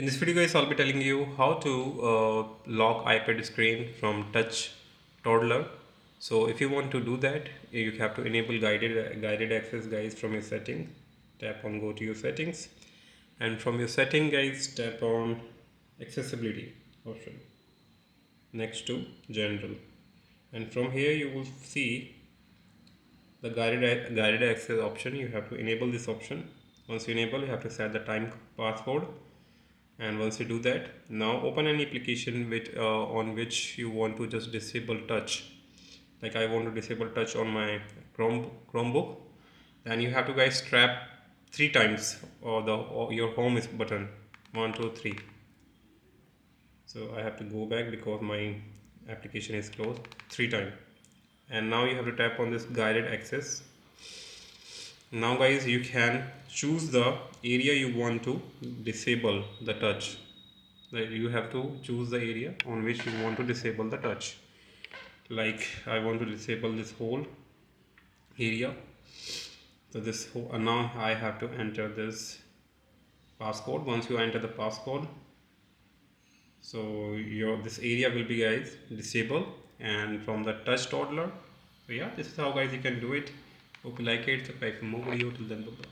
In this video guys, I'll be telling you how to lock iPad screen from touch toddler. So if you want to do that, you have to enable guided access guys from your setting. Tap on go to your settings, and from your setting guys tap on accessibility option next to general, and from here you will see the guided access option. You have to enable this option. Once you enable, you have to set the time password, and once you do that, now open an application on which you want to just disable touch. Like I want to disable touch on my Chromebook. Then you have to guys tap 3 times or your home is button 1 2 3. So I have to go back because my application is closed 3 times, and now you have to tap on this guided access. Now guys, you can choose the area you want to disable the touch. Like you have to choose the area on which you want to disable the touch. Like I want to disable this whole area. So this whole, now I have to enter this passcode. Once you enter the passcode, so your this area will be guys disabled, and from the touch toddler. So yeah, this is how guys you can do it. Hope you like it. Subscribe for more video. Till then, bye bye.